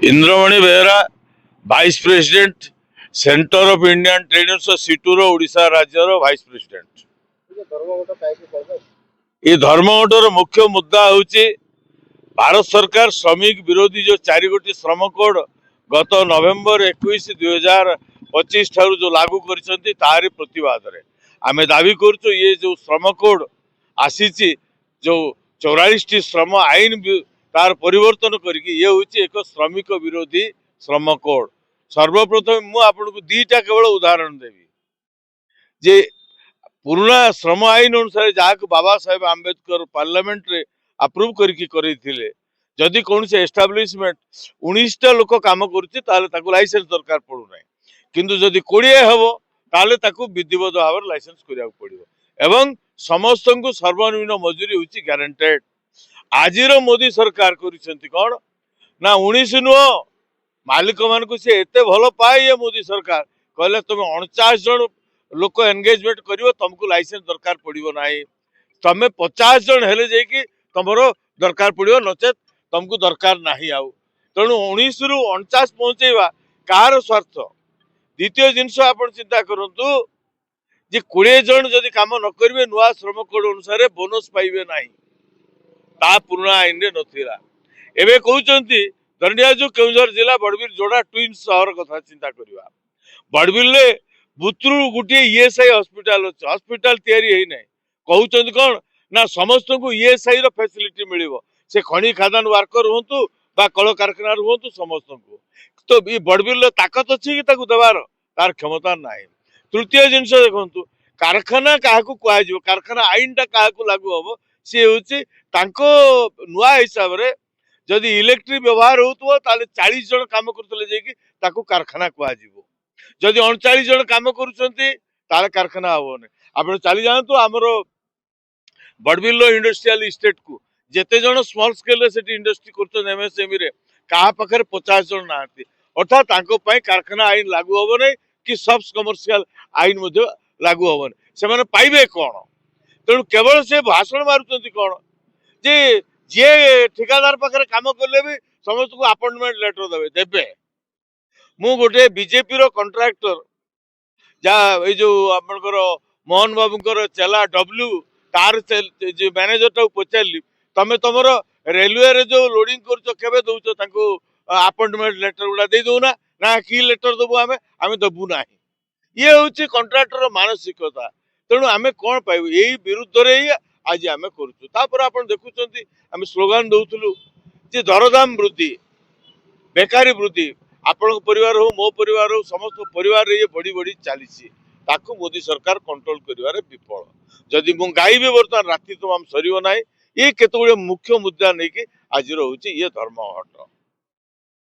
Indramani Behera vice president centre of Indian trade union सीटूर ओडिशा राज्यर vice president. ये धर्मघटर मुख्य मुद्दा हूँ भारत सरकार श्रमिक विरोधी जो 4 गोटी श्रम कोड गत नवेम्बर 21 2025 ठारू जो लागू करिसेंती तारि प्रतिवाद रे आमे दाबी करछु ये जो श्रम कोड आसी जो 44 श्रम आईन तार परिवर्तन करके ये हूँ एक श्रमिक विरोधी श्रम कोड। सर्वप्रथम मु आपन को दीटा केवल उदाहरण देवी जे पुराना श्रम आईन अनुसार जहाँ बाबा साहेब आंबेडकर पार्लियामेंट रे अप्रूव करके जदि कौन से एस्टाब्लिशमेंट 19टा लोक काम करुच्चे लाइसेंस दरकार पड़ू ना किंतु जदि 20 हम ताले ताकू विधिवत भाव लाइसेंस करिया पड़िबो एवं समस्त को सर्वनिम्न मजूरी होची गारंटेड। आजिर मोदी सरकार करिसेंती कोन ना 19 नुह मालिक मान को से एते भल पाए ये मोदी सरकार कहले तुम 49 जन लोक एंगेजमेंट करिवो तुमको लाइसेंस दरकार पड़िबो नाही तमे 50 जन हेले जेकी तुमरो दरकार पड़ियो नचेत तुमको दरकार नाही आउ तेणु 19 रु 49 पहुंचेवा कार स्वार्थ। द्वितीय जिनस आपण चिंता करंतु जे 20 जन जदि काम न करिवे नुआ श्रम कोड अनुसार बोनस पाइबे नाही ता पुराना आईन रे नथिला एबे कहउचंती दंडिया जो केउझर जिला बड़बिल जोड़ा ट्विन्स शहर कथा चिंता करिवा बड़बिल रे बुतरू गुटे ईएसआई हॉस्पिटल अछि हॉस्पिटल तयारी हेई नै कहउचंती कोन ना समस्त को ईएसआई रो फैसिलिटी मिलिबो से खणी खादान वर्कर होंतु बा कल कारखाना होंतु समस्त को तो ये बड़बिल ताकत अछि कि ताकू देवार तार क्षमता नाही। तृतीय जिनस देखंतु कारखाना काहाकू कुआजिबो कारखाना आईन टा काहाकू लागू हबो से होछि तांको नुआ हिसाब रे जदि इलेक्ट्रिक व्यवहार होतबो ताले 40 जन काम करतले जेकी ताकू कारखाना कुआजिबो जदि 39 जन काम करूछंती ताले कारखाना हबोने। आपण चली जानतु हमरो बड़बिल इंडस्ट्रियल इस्टेट को जेते जन स्मॉल स्केल से इंडस्ट्री कर एमएसएमई रे कहा पाखे 50 जन ना अर्थात तांको पई कारखाना आईन लागू हबो नै कि सब कमर्शियल आईन मध्ये लागू हबो नै से माने पाइबे कोन तेणु केवल से भाषण मारुचंती कोन जे जे ठेकेदार पाखे काम करले भी समस्त को अपॉइंटमेंट लेटर देबे देबे। मु गोटे बीजेपी रो कॉन्ट्रैक्टर जा ए जो आपनकर मोहन बाबूकर चला डब्ल्यू तार जो मैनेजर टा पचारि तमे तुमर रेलवे रे जो लोडिंग कर केबे दउछ तांको अपॉइंटमेंट लेटर गुडा दे दउ ना ना की लेटर दबु आमे आमे दबु नाही ये होची कॉन्ट्रैक्टर मानसिकता तेणु आमे कोन पाइबु एही विरुद्ध रे आज आमे करछु। तापर आपण देखुचंती आमे स्लोगान दउथलु जे दरदाम वृद्धि बेकारी वृद्धि आपण परिवार हो मो परिवार हो समस्त परिवार रे ये बड़ी बड़ी चालीसी ताकू मोदी सरकार कंट्रोल करिवारे विफल जदि मु गाइबे बर्तमान राति तमाम सरियो नाही ये केते गुडे मुख्य मुद्दा नै कि आज रहउची ये धर्मघट।